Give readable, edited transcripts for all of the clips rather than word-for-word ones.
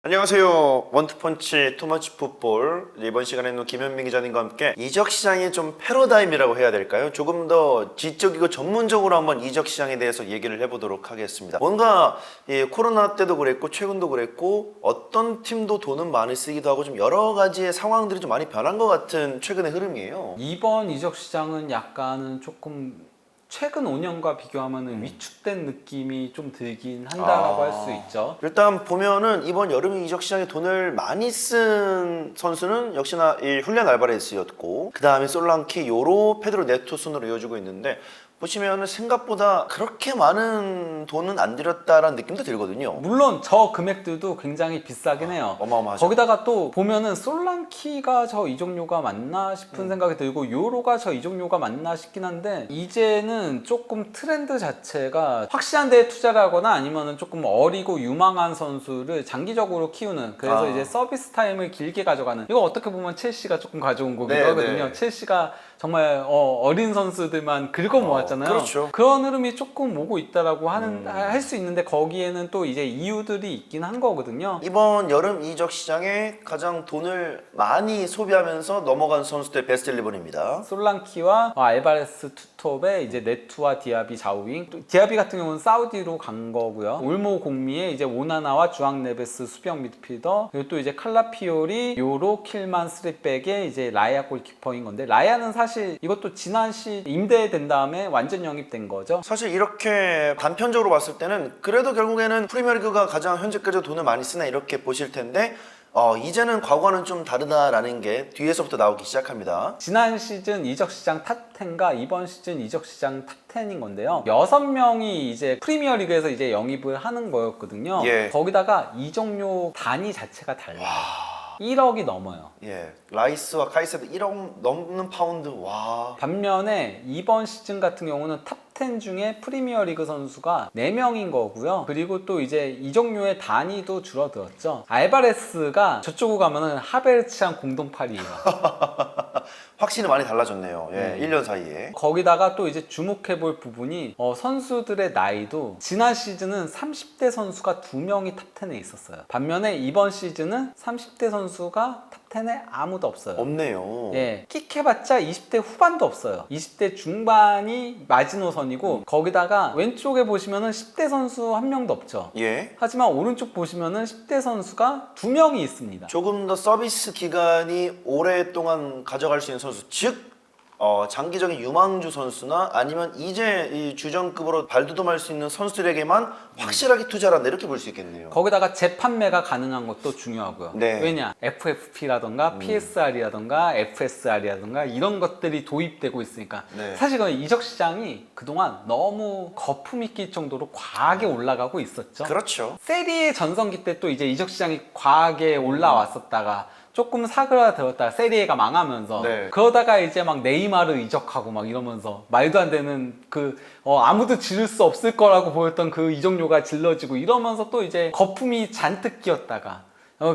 안녕하세요. 원투펀치 투머치 풋볼. 이번 시간에는 김현민 기자님과 함께 이적 시장의 좀 패러다임이라고 해야 될까요? 조금 더 지적이고 전문적으로 한번 이적 시장에 대해서 얘기를 해보도록 하겠습니다. 뭔가 코로나 때도 그랬고 최근도 그랬고 어떤 팀도 돈은 많이 쓰기도 하고 좀 여러 가지의 상황들이 좀 많이 변한 것 같은 최근의 흐름이에요. 이번 이적 시장은 약간은 조금 최근 5년과 비교하면 위축된 느낌이 좀 들긴 한다라고 할 수 있죠. 일단 보면은 이번 여름 이적 시장에 돈을 많이 쓴 선수는 역시나 이 훌리안 알바레스였고, 그 다음에 솔랑키, 요로, 페드로 네토 순으로 이어지고 있는데, 보시면은 생각보다 그렇게 많은 돈은 안 들였다라는 느낌도 들거든요. 물론 저 금액들도 굉장히 비싸긴 해요. 어마어마하죠. 거기다가 또 보면은 솔랑키가 저 이적료가 맞나 싶은 생각이 들고 요로가 저 이적료가 맞나 싶긴 한데, 이제는 조금 트렌드 자체가 확실한 데에 투자를 하거나 아니면은 조금 어리고 유망한 선수를 장기적으로 키우는, 그래서 이제 서비스 타임을 길게 가져가는, 이거 어떻게 보면 첼시가 조금 가져온 거기도 네, 하거든요. 네. 첼시가 정말 어린 선수들만 긁어 모았잖아요. 그렇죠. 그런 흐름이 조금 오고 있다라고 할 수 있는데, 거기에는 또 이제 이유들이 있긴 한 거거든요. 이번 여름 이적 시장에 가장 돈을 많이 소비하면서 넘어간 선수들 베스트 11입니다. 솔랑키와 알바레스 투톱에 이제 네투와 디아비 좌우윙, 또 디아비 같은 경우는 사우디로 간 거고요. 올모 공미에 이제 오나나와 주앙 네베스 수비형 미드필더, 그리고 또 이제 칼라피오리, 요로, 킬만, 스리백에 이제 라야 골키퍼인 건데, 라야는 사실 이것도 지난 시 임대된 다음에 완전 영입된 거죠. 사실 이렇게 단편적으로 봤을 때는 그래도 결국에는 프리미어리그가 가장 현재까지 돈을 많이 쓰나 이렇게 보실 텐데, 이제는 과거와는 좀 다르다라는 게 뒤에서부터 나오기 시작합니다. 지난 시즌 이적 시장 탑10과 이번 시즌 이적 시장 탑10인 건데요. 6명이 이제 프리미어 리그에서 이제 영입을 하는 거였거든요. 예. 거기다가 이적료 단위 자체가 달라요. 1억이 넘어요. 예, 라이스와 카이세도 1억 넘는 파운드. 와. 반면에 이번 시즌 같은 경우는 탑10 중에 프리미어 리그 선수가 4명인 거고요. 그리고 또 이제 이적료의 단위도 줄어들었죠. 알바레스가 저쪽으로 가면은 하베르츠랑 공동팔이에요. 확실히 많이 달라졌네요. 예, 1년 사이에. 거기다가 또 이제 주목해볼 부분이 선수들의 나이도 지난 시즌은 30대 선수가 2명이 탑10에 있었어요. 반면에 이번 시즌은 30대 선수가 탑10에 아무도 없어요. 없네요. 예, 끽해봤자 20대 후반도 없어요. 20대 중반이 마지노선이고, 거기다가 왼쪽에 보시면은 10대 선수 한 명도 없죠. 예. 하지만 오른쪽 보시면은 10대 선수가 2명이 있습니다. 조금 더 서비스 기간이 오랫동안 가져갈 수 있는 선수, 즉 장기적인 유망주 선수나 아니면 이제 이 주전급으로 발돋움할 수 있는 선수들에게만 확실하게 투자를 한다, 이렇게 볼 수 있겠네요. 거기다가 재판매가 가능한 것도 중요하고요. 네. 왜냐? FFP라던가 PSR이라던가 FSR이라던가 이런 것들이 도입되고 있으니까. 네. 사실 그 이적 시장이 그동안 너무 거품이 낄 정도로 과하게 올라가고 있었죠. 그렇죠. 세리에 전성기 때 또 이제 이적 시장이 과하게 올라왔었다가 조금 사그라들었다가 세리에가 망하면서, 네. 그러다가 이제 막 네이마르 이적하고 막 이러면서 말도 안 되는 아무도 지를 수 없을 거라고 보였던 그 이적료가 질러지고 이러면서 또 이제 거품이 잔뜩 끼었다가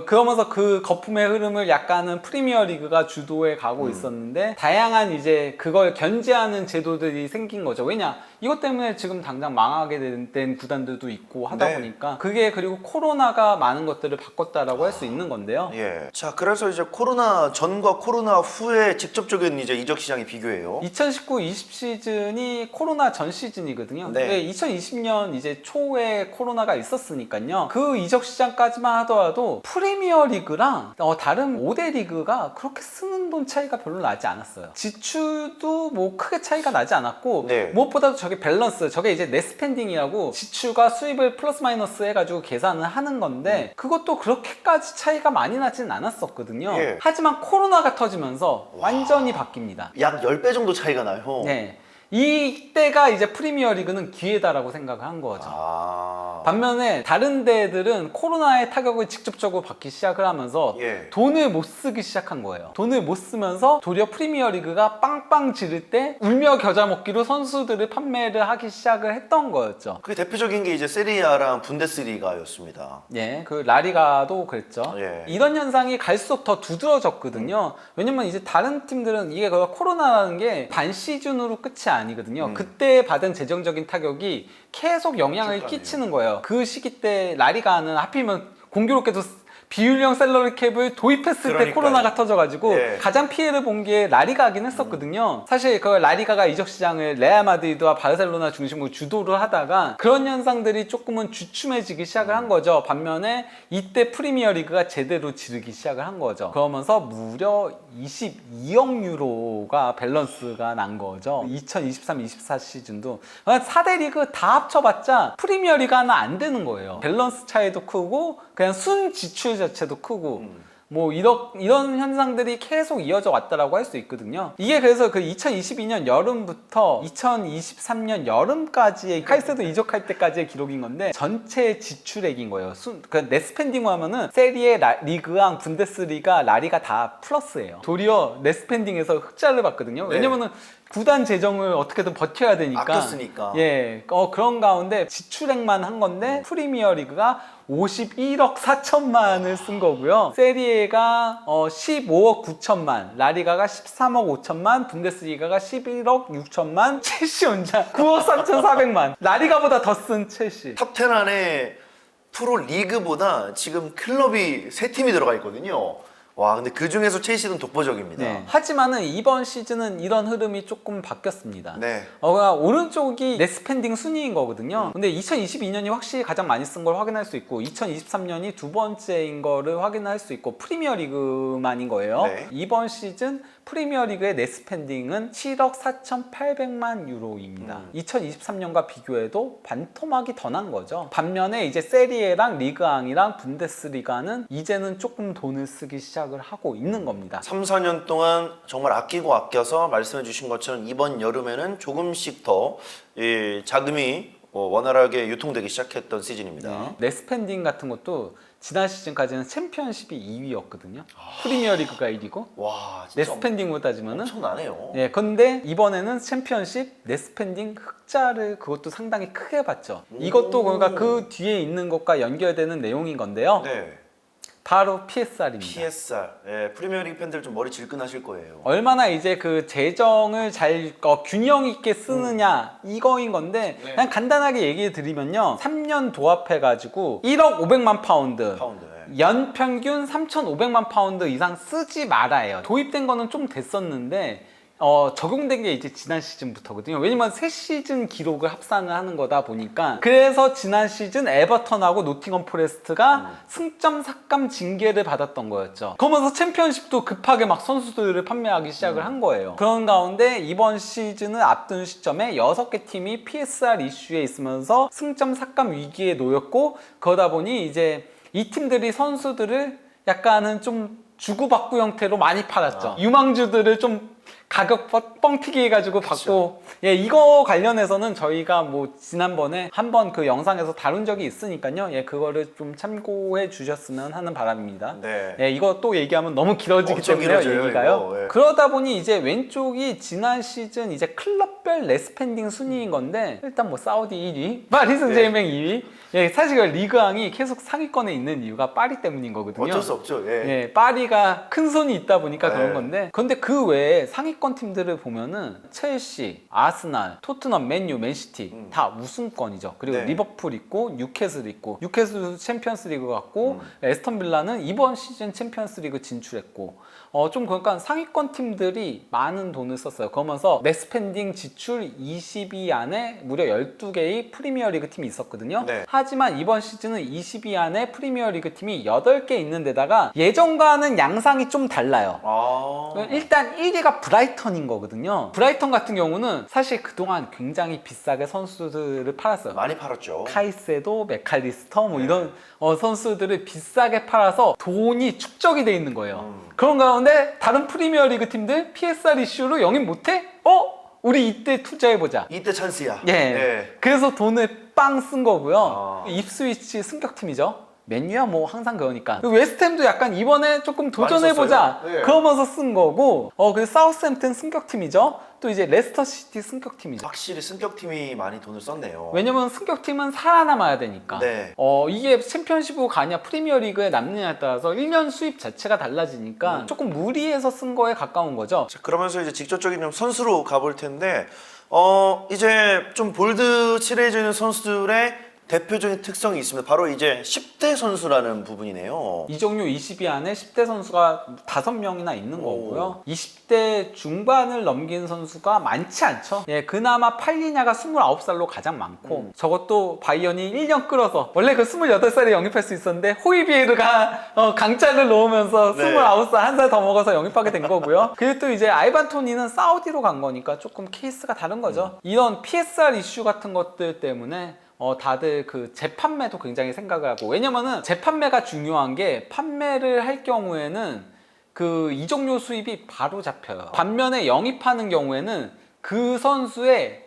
그러면서 그 거품의 흐름을 약간은 프리미어 리그가 주도해 가고 있었는데, 다양한 이제 그걸 견제하는 제도들이 생긴 거죠. 왜냐? 이것 때문에 지금 당장 망하게 된 구단들도 있고 하다 네. 보니까, 그게 그리고 코로나가 많은 것들을 바꿨다라고 할 수 있는 건데요. 예. 자, 그래서 이제 코로나 전과 코로나 후에 직접적인 이제 이적 시장의 비교예요. 2019-20 시즌이 코로나 전 시즌이거든요. 네. 2020년 이제 초에 코로나가 있었으니까요. 그 이적 시장까지만 하더라도 프리미어 리그랑 다른 5대 리그가 그렇게 쓰는 돈 차이가 별로 나지 않았어요. 지출도 뭐 크게 차이가 나지 않았고, 네. 무엇보다도 저게 밸런스, 저게 이제 넷스펜딩이라고 지출과 수입을 플러스 마이너스 해가지고 계산을 하는 건데, 그것도 그렇게까지 차이가 많이 나지는 않았었거든요. 예. 하지만 코로나가 터지면서 완전히 바뀝니다. 약 10배 정도 차이가 나요. 네. 이때가 이제 프리미어 리그는 기회다라고 생각을 한 거죠. 반면에 다른 데들은 코로나의 타격을 직접적으로 받기 시작을 하면서 예. 돈을 못 쓰기 시작한 거예요. 돈을 못 쓰면서 도리어 프리미어 리그가 빵빵 지를 때 울며 겨자 먹기로 선수들을 판매를 하기 시작을 했던 거였죠. 그게 대표적인 게 이제 세리아랑 분데스리가였습니다. 예, 그 라리가도 그랬죠. 예. 이런 현상이 갈수록 더 두드러졌거든요. 왜냐면 이제 다른 팀들은 이게 코로나라는 게 반 시즌으로 끝이 아니거든요. 그때 받은 재정적인 타격이 계속 영향을 끼치는 거예요. 그 시기 때 라리가는 하필이면 공교롭게도 비율형 셀러리 캡을 도입했을 때 그러니까요. 코로나가 터져가지고 예. 가장 피해를 본 게 라리가긴 했었거든요. 사실 그 라리가가 이적 시장을 레알 마드리드와 바르셀로나 중심으로 주도를 하다가 그런 현상들이 조금은 주춤해지기 시작을 한 거죠. 반면에 이때 프리미어 리그가 제대로 지르기 시작을 한 거죠. 그러면서 무려 22억 유로가 밸런스가 난 거죠. 2023-24 시즌도 4대 리그 다 합쳐봤자 프리미어 리그 하나 안 되는 거예요. 밸런스 차이도 크고 그냥 순 지출 자체도 크고 뭐 이런 현상들이 계속 이어져 왔다라고 할 수 있거든요. 이게 그래서 그 2022년 여름부터 2023년 여름까지의 카이세도 이적할 때까지의 기록인 건데 전체 지출액인 거예요. 그 넷스펜딩 하면은 세리에, 리그앙, 분데스리가, 라리가 다 플러스예요. 도리어 넷스펜딩에서 흑자를 봤거든요. 네. 왜냐면은 구단 재정을 어떻게든 버텨야 되니까. 아꼈으니까. 예, 그런 가운데 지출액만 한 건데 프리미어 리그가 51억 4천만을 쓴 거고요. 세리에가 15억 9천만, 라리가가 13억 5천만, 분데스리가가 11억 6천만, 첼시 혼자 9억 3천4백만. 라리가보다 더 쓴 첼시. 탑10 안에 프로 리그보다 지금 클럽이 3팀이 들어가 있거든요. 와, 근데 그 중에서 첼시는 독보적입니다. 네. 하지만은 이번 시즌은 이런 흐름이 조금 바뀌었습니다. 네. 그러니까 오른쪽이 넷스펜딩 순위인 거거든요. 근데 2022년이 확실히 가장 많이 쓴 걸 확인할 수 있고 2023년이 두 번째인 거를 확인할 수 있고 프리미어 리그만인 거예요. 네. 이번 시즌 프리미어 리그의 넷스펜딩은 7억 4,800만 유로입니다. 2023년과 비교해도 반토막이 더 난 거죠. 반면에 이제 세리에랑 리그앙이랑 분데스리가는 이제는 조금 돈을 쓰기 시작을 하고 있는 겁니다. 3, 4년 동안 정말 아끼고 아껴서 말씀해 주신 것처럼 이번 여름에는 조금씩 더 이 자금이 원활하게 유통되기 시작했던 시즌입니다. 넷스펜딩 같은 것도 지난 시즌까지는 챔피언십이 2위였거든요. 프리미어 리그가 1위고 와, 진짜 넷스펜딩으로 따지면은 엄청나네요. 예, 근데 이번에는 챔피언십 넷스펜딩 흑자를 그것도 상당히 크게 봤죠. 이것도 그러니까 그 뒤에 있는 것과 연결되는 내용인 건데요. 네. 바로 PSR입니다. PSR. 예, 프리미어리그 팬들 좀 머리 질끈하실 거예요. 얼마나 이제 그 재정을 잘 균형 있게 쓰느냐 이거인 건데 네. 그냥 간단하게 얘기해 드리면요. 3년 도합해 가지고 1억 500만 파운드. 파운드. 예. 연 평균 3,500만 파운드 이상 쓰지 말아요. 도입된 거는 좀 됐었는데 적용된 게 이제 지난 시즌부터거든요. 왜냐면 새 시즌 기록을 합산을 하는 거다 보니까 그래서 지난 시즌 에버턴하고 노팅엄 포레스트가 승점 삭감 징계를 받았던 거였죠. 그러면서 챔피언십도 급하게 막 선수들을 판매하기 시작을 한 거예요. 그런 가운데 이번 시즌을 앞둔 시점에 6개 팀이 PSR 이슈에 있으면서 승점 삭감 위기에 놓였고 그러다 보니 이제 이 팀들이 선수들을 약간은 좀 주고받고 형태로 많이 팔았죠. 유망주들을 좀 가격 뻥튀기 해가지고 받고 예, 이거 관련해서는 저희가 뭐 지난번에 한번 그 영상에서 다룬 적이 있으니까요. 예, 그거를 좀 참고해 주셨으면 하는 바람입니다. 네. 예, 이거 또 얘기하면 너무 길어지기 엄청 때문에 길어져요, 얘기가요. 이거. 예. 그러다 보니 이제 왼쪽이 지난 시즌 이제 클럽별 넷스펜딩 순위인 건데 일단 뭐 사우디 1위, 파리 생제르맹 2위. 예, 사실 그 리그왕이 계속 상위권에 있는 이유가 파리 때문인 거거든요. 어쩔 수 없죠. 예. 예, 파리가 큰 손이 있다 보니까 네. 그런 건데 근데 그 외에 상위권 팀들을 보면은 첼시, 아스날, 토트넘, 맨유, 맨시티 다 우승권이죠. 그리고 네. 리버풀 있고 뉴캐슬 있고 뉴캐슬도 챔피언스 리그 갔고 에스턴 빌라는 이번 시즌 챔피언스 리그 진출했고 좀 그러니까 상위권 팀들이 많은 돈을 썼어요. 그러면서 넷스펜딩 지출 20위 안에 무려 12개의 프리미어 리그 팀이 있었거든요. 네. 하지만 이번 시즌은 20위 안에 프리미어 리그 팀이 8개 있는 데다가 예전과는 양상이 좀 달라요. 아. 일단 1위가 브라이턴인 거거든요. 브라이턴 같은 경우는 사실 그동안 굉장히 비싸게 선수들을 팔았어요. 많이 팔았죠. 카이세도, 메칼리스터 뭐 이런 선수들을 비싸게 팔아서 돈이 축적이 돼 있는 거예요. 그런 가운데 다른 프리미어 리그 팀들 PSR 이슈로 영입 못해? 우리 이때 투자해보자. 이때 찬스야. 예. 예. 그래서 돈을 빵 쓴 거고요. 아. 입스위치 승격팀이죠. 맨유야 뭐 항상 그러니까. 웨스트햄도 약간 이번에 조금 많이 도전해보자. 썼어요. 예. 그러면서 쓴 거고. 그리고 사우스햄튼 승격팀이죠. 또 이제 레스터시티 승격팀이죠. 확실히 승격팀이 많이 돈을 썼네요. 왜냐면 승격팀은 살아남아야 되니까. 네. 이게 챔피언십으로 가냐 프리미어리그에 남느냐에 따라서 1년 수입 자체가 달라지니까 조금 무리해서 쓴 거에 가까운 거죠. 자, 그러면서 이제 직접적인 좀 선수로 가볼 텐데 이제 좀 볼드 칠해지는 선수들의 대표적인 특성이 있습니다. 바로 이제 10대 선수라는 부분이네요. 이적료 20위 안에 10대 선수가 5명이나 있는 거고요. 20대 중반을 넘긴 선수가 많지 않죠. 예, 그나마 팔리냐가 29살로 가장 많고 저것도 바이언이 1년 끌어서 원래 그 28살에 영입할 수 있었는데 호이비에르가 강짜를 놓으면서 네. 29살 한 살 더 먹어서 영입하게 된 거고요. 그리고 또 이제 알반 토니는 사우디로 간 거니까 조금 케이스가 다른 거죠. 이런 PSR 이슈 같은 것들 때문에 다들 그 재판매도 굉장히 생각을 하고, 왜냐면은 재판매가 중요한 게 판매를 할 경우에는 그 이적료 수입이 바로 잡혀요. 반면에 영입하는 경우에는 그 선수의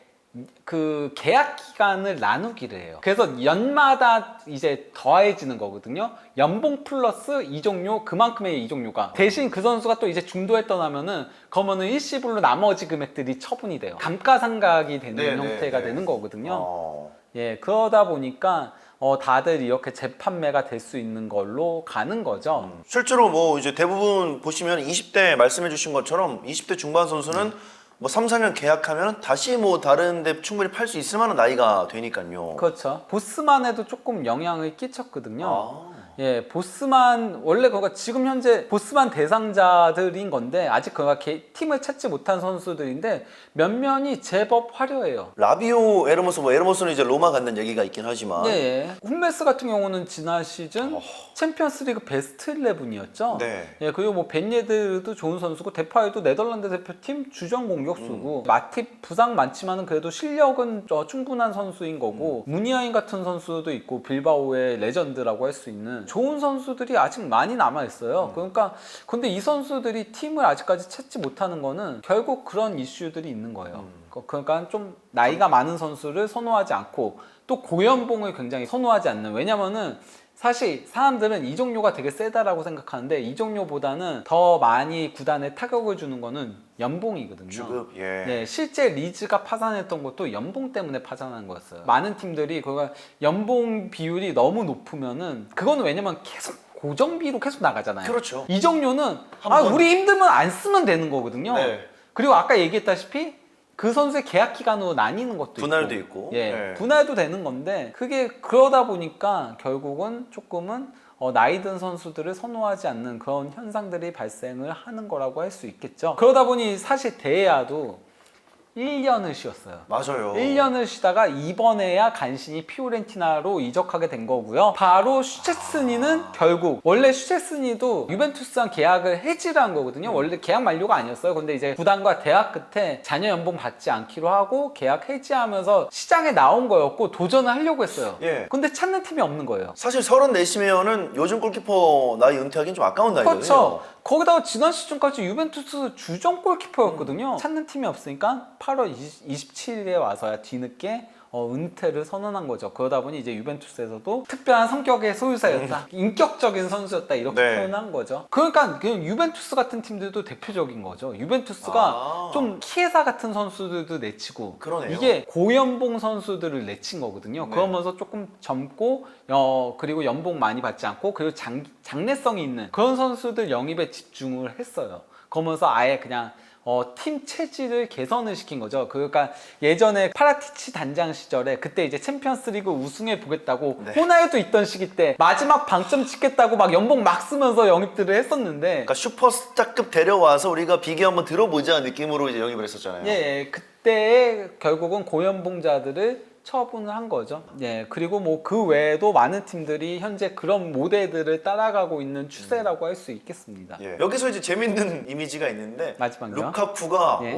그 계약 기간을 나누기를 해요. 그래서 연마다 이제 더해지는 거거든요. 연봉 플러스 이적료, 그만큼의 이적료가. 대신 그 선수가 또 이제 중도에 떠나면은 그러면은 일시불로 나머지 금액들이 처분이 돼요. 감가상각이 되는 네, 형태가 네, 네. 되는 거거든요. 예, 그러다 보니까 다들 이렇게 재판매가 될 수 있는 걸로 가는 거죠. 실제로 뭐 이제 대부분 보시면 20대 말씀해 주신 것처럼 20대 중반 선수는 뭐 3, 4년 계약하면 다시 뭐 다른 데 충분히 팔 수 있을 만한 나이가 되니까요. 그렇죠. 보스만에도 조금 영향을 끼쳤거든요. 아. 예, 보스만 원래 그가 지금 현재 보스만 대상자들인 건데 아직 그가 팀을 찾지 못한 선수들인데 몇몇이 제법 화려해요. 라비오 에르모스, 뭐 에르모스는 이제 로마 간다는 얘기가 있긴 하지만 예, 예. 훈메스 같은 경우는 지난 시즌 챔피언스리그 베스트 11이었죠. 네. 예, 그리고 뭐 벤예드도 좋은 선수고 데파이도 네덜란드 대표팀 주전 공격수고 마팁 부상 많지만은 그래도 실력은 충분한 선수인 거고 무니아인 같은 선수도 있고 빌바오의 레전드라고 할 수 있는 좋은 선수들이 아직 많이 남아 있어요. 그러니까 근데 이 선수들이 팀을 아직까지 찾지 못하는 거는 결국 그런 이슈들이 있는 거예요. 그러니까 좀 나이가 많은 선수를 선호하지 않고 또 고연봉을 굉장히 선호하지 않는, 왜냐면은 사실 사람들은 이적료가 되게 세다라고 생각하는데 이적료보다는 더 많이 구단에 타격을 주는 거는 연봉이거든요. 주급, 예. 네, 실제 리즈가 파산했던 것도 연봉 때문에 파산한 거였어요. 많은 팀들이 그거 연봉 비율이 너무 높으면은 그거는 왜냐면 계속 고정비로 계속 나가잖아요. 그렇죠. 이적료는 번. 우리 힘들면 안 쓰면 되는 거거든요. 네. 그리고 아까 얘기했다시피 그 선수의 계약 기간으로 나뉘는 것도 분할도 있고. 예, 네. 분할도 되는 건데 그게 그러다 보니까 결국은 조금은 나이 든 선수들을 선호하지 않는 그런 현상들이 발생을 하는 거라고 할 수 있겠죠. 그러다 보니 사실 데야도 1년을 쉬었어요. 맞아요. 1년을 쉬다가 이번에야 간신히 피오렌티나로 이적하게 된 거고요. 바로 슈체스니는 결국 원래 슈체스니도 유벤투스랑 계약을 해지를 한 거거든요. 원래 계약 만료가 아니었어요. 근데 이제 구단과 대학 끝에 자녀 연봉 받지 않기로 하고 계약 해지하면서 시장에 나온 거였고 도전을 하려고 했어요. 예. 근데 찾는 팀이 없는 거예요. 사실 34시면은 요즘 골키퍼 나이 은퇴하기는 좀 아까운 나이거든요. 그렇죠. 거기다가 지난 시즌까지 유벤투스 주전 골키퍼였거든요. 찾는 팀이 없으니까 8월 27일에 와서야 뒤늦게 은퇴를 선언한 거죠. 그러다 보니 이제 유벤투스에서도 특별한 성격의 소유자였다, 인격적인 선수였다 이렇게 네. 표현한 거죠. 그러니까 그냥 유벤투스 같은 팀들도 대표적인 거죠. 유벤투스가 좀 키에사 같은 선수들도 내치고 그러네요. 이게 고연봉 선수들을 내친 거거든요. 네. 그러면서 조금 젊고 그리고 연봉 많이 받지 않고 그리고 장래성이 있는 그런 선수들 영입에 집중을 했어요. 그러면서 아예 그냥 팀 체질을 개선을 시킨 거죠. 그러니까 예전에 파라티치 단장 시절에 그때 이제 챔피언스리그 우승해 보겠다고 네. 호날두 있던 시기 때 마지막 방점 찍겠다고 막 연봉 막 쓰면서 영입들을 했었는데 그러니까 슈퍼스타급 데려와서 우리가 비교 한번 들어보자 느낌으로 이제 영입을 했었잖아요. 예, 그때 결국은 고연봉자들을 처분을 한 거죠. 예, 그리고 뭐 그 외에도 많은 팀들이 현재 그런 모델들을 따라가고 있는 추세라고 할 수 있겠습니다. 예. 여기서 이제 재밌는 이미지가 있는데 마지막이요? 루카쿠가 예.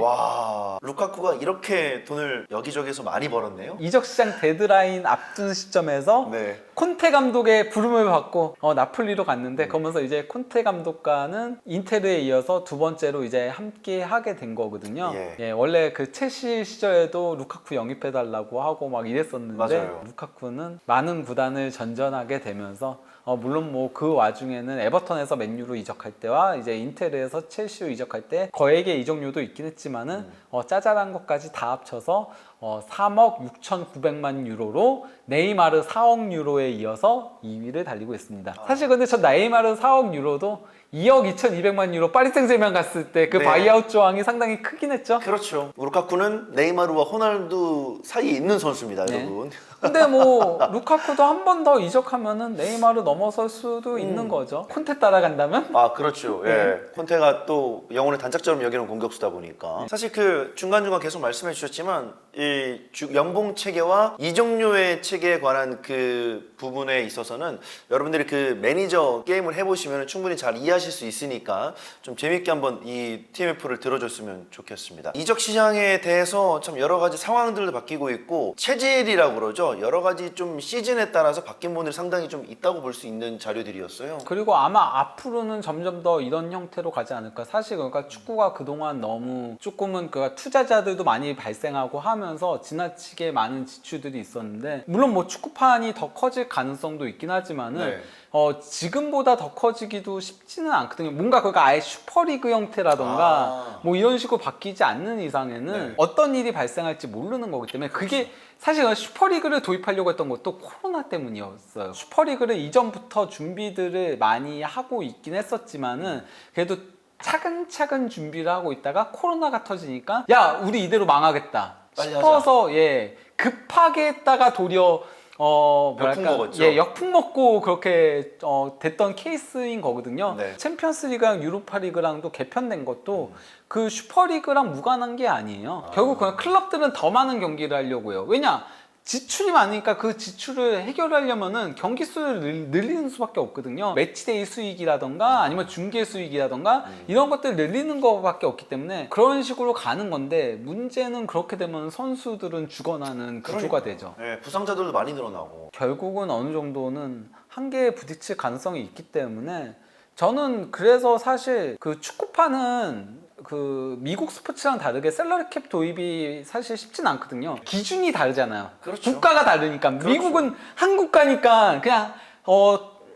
루카쿠가 이렇게 돈을 여기저기서 많이 벌었네요. 이적 시장 데드라인 앞둔 시점에서 네. 콘테 감독의 부름을 받고 나폴리로 갔는데 그러면서 이제 콘테 감독과는 인테르에 이어서 두 번째로 이제 함께 하게 된 거거든요. 예. 원래 그 첼시 시절에도 루카쿠 영입해 달라고 하고 막 이랬었는데 맞아요. 루카쿠는 많은 구단을 전전하게 되면서 물론 뭐 그 와중에는 에버턴에서 맨유로 이적할 때와 이제 인테르에서 첼시로 이적할 때 거액의 이적료도 있긴 했지만은 짜잘한 것까지 다 합쳐서 3억 6,900만 유로로 네이마르 4억 유로에 이어서 2위를 달리고 있습니다. 사실 근데 저 네이마르 4억 유로도 2억 2,200만 유로 파리 생제르맹 갔을 때 그 네. 바이아웃 조항이 상당히 크긴 했죠. 그렇죠. 루카쿠는 네이마르와 호날두 사이에 있는 선수입니다, 네. 여러분. 근데 뭐 루카쿠도 한 번 더 이적하면은 네이마르 넘어설 수도 있는 거죠. 콘테 따라간다면? 아, 그렇죠. 예. 콘테가 또 영혼의 단짝처럼 여기는 공격수다 보니까. 사실 그 중간중간 계속 말씀해 주셨지만 이 연봉 체계와 이적료의 체계에 관한 그 부분에 있어서는 여러분들이 그 매니저 게임을 해보시면 충분히 잘 이해하실 수 있으니까 좀 재밌게 한번 이 TMF를 들어줬으면 좋겠습니다. 이적 시장에 대해서 참 여러 가지 상황들도 바뀌고 있고 체질이라고 그러죠. 여러 가지 좀 시즌에 따라서 바뀐 부분들이 상당히 좀 있다고 볼 수 있는 자료들이었어요. 그리고 아마 앞으로는 점점 더 이런 형태로 가지 않을까. 사실 그러니까 축구가 그동안 너무 조금은 그 투자자들도 많이 발생하고 하면서 지나치게 많은 지출들이 있었는데, 물론 뭐 축구판이 더 커질 가능성도 있긴 하지만은 네. 지금보다 더 커지기도 쉽지는 않거든요. 뭔가 그가 아예 슈퍼리그 형태라던가 뭐 이런 식으로 바뀌지 않는 이상에는 네. 어떤 일이 발생할지 모르는 거기 때문에 그게 사실 슈퍼리그를 도입하려고 했던 것도 코로나 때문이었어요. 슈퍼리그를 이전부터 준비들을 많이 하고 있긴 했었지만은 그래도 차근차근 준비를 하고 있다가 코로나가 터지니까 야, 우리 이대로 망하겠다 빨리 싶어서 예, 급하게 했다가 도리어 역풍 먹었죠. 예, 역풍 먹고 그렇게 됐던 케이스인 거거든요. 네. 챔피언스리그랑 유로파리그랑도 개편된 것도 그 슈퍼리그랑 무관한 게 아니에요. 결국 그냥 클럽들은 더 많은 경기를 하려고 해요. 왜냐? 지출이 많으니까 그 지출을 해결하려면은 경기 수를 늘리는 수밖에 없거든요. 매치데이 수익이라던가 아니면 중계 수익이라던가 이런 것들 늘리는 것밖에 없기 때문에 그런 식으로 가는 건데, 문제는 그렇게 되면 선수들은 죽어나는 구조가 되죠. 예, 부상자들도 많이 늘어나고. 결국은 어느 정도는 한계에 부딪힐 가능성이 있기 때문에 저는 그래서 사실 그 축구판은 그 미국 스포츠랑 다르게 셀러리 캡 도입이 사실 쉽진 않거든요. 기준이 다르잖아요. 그렇죠. 국가가 다르니까. 그렇죠. 미국은 한 국가니까 그냥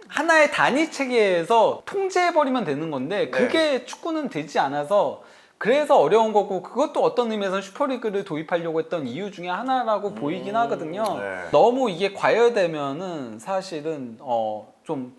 하나의 단위 체계에서 통제해버리면 되는 건데 그게 축구는 되지 않아서 그래서 어려운 거고, 그것도 어떤 의미에서는 슈퍼리그를 도입하려고 했던 이유 중에 하나라고 보이긴 하거든요. 네. 너무 이게 과열되면은 사실은 좀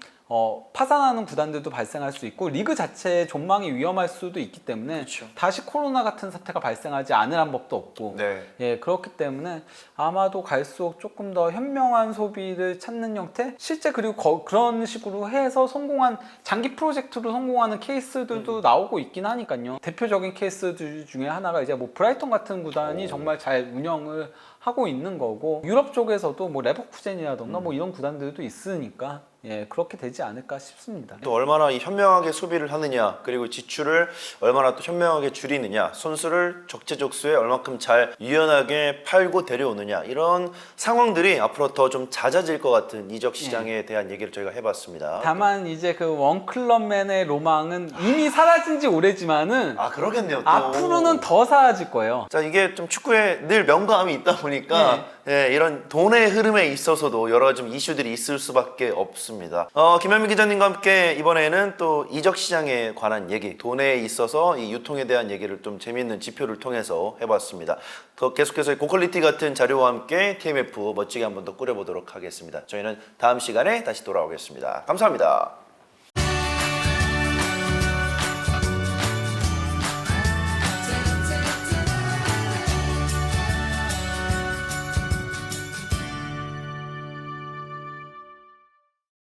파산하는 구단들도 발생할 수 있고 리그 자체의 존망이 위험할 수도 있기 때문에 그렇죠. 다시 코로나 같은 사태가 발생하지 않으란 법도 없고 네. 예, 그렇기 때문에 아마도 갈수록 조금 더 현명한 소비를 찾는 형태, 실제 그리고 그런 식으로 해서 성공한 장기 프로젝트로 성공하는 케이스들도 나오고 있긴 하니까요. 대표적인 케이스들 중에 하나가 이제 뭐 브라이턴 같은 구단이 정말 잘 운영을 하고 있는 거고, 유럽 쪽에서도 뭐 레버쿠젠이라던가 뭐 이런 구단들도 있으니까 예, 그렇게 되지 않을까 싶습니다. 또 얼마나 이 현명하게 소비를 하느냐, 그리고 지출을 얼마나 또 현명하게 줄이느냐, 선수를 적재적소에 얼마큼 잘 유연하게 팔고 데려오느냐, 이런 상황들이 앞으로 더 좀 잦아질 것 같은 이적 시장에 대한 얘기를 저희가 해봤습니다. 다만 이제 그 원클럽맨의 로망은 이미 사라진 지 오래지만은 아, 그러겠네요. 또. 앞으로는 더 사라질 거예요. 자, 이게 좀 축구에 늘 명감이 있다 보니까 예, 이런 돈의 흐름에 있어서도 여러 가지 좀 이슈들이 있을 수밖에 없습니다. 김현민 기자님과 함께 이번에는 또 이적 시장에 관한 얘기, 돈에 있어서 이 유통에 대한 얘기를 좀 재미있는 지표를 통해서 해봤습니다. 더 계속해서 고퀄리티 같은 자료와 함께 TMF 멋지게 한번 더 꾸려보도록 하겠습니다. 저희는 다음 시간에 다시 돌아오겠습니다. 감사합니다.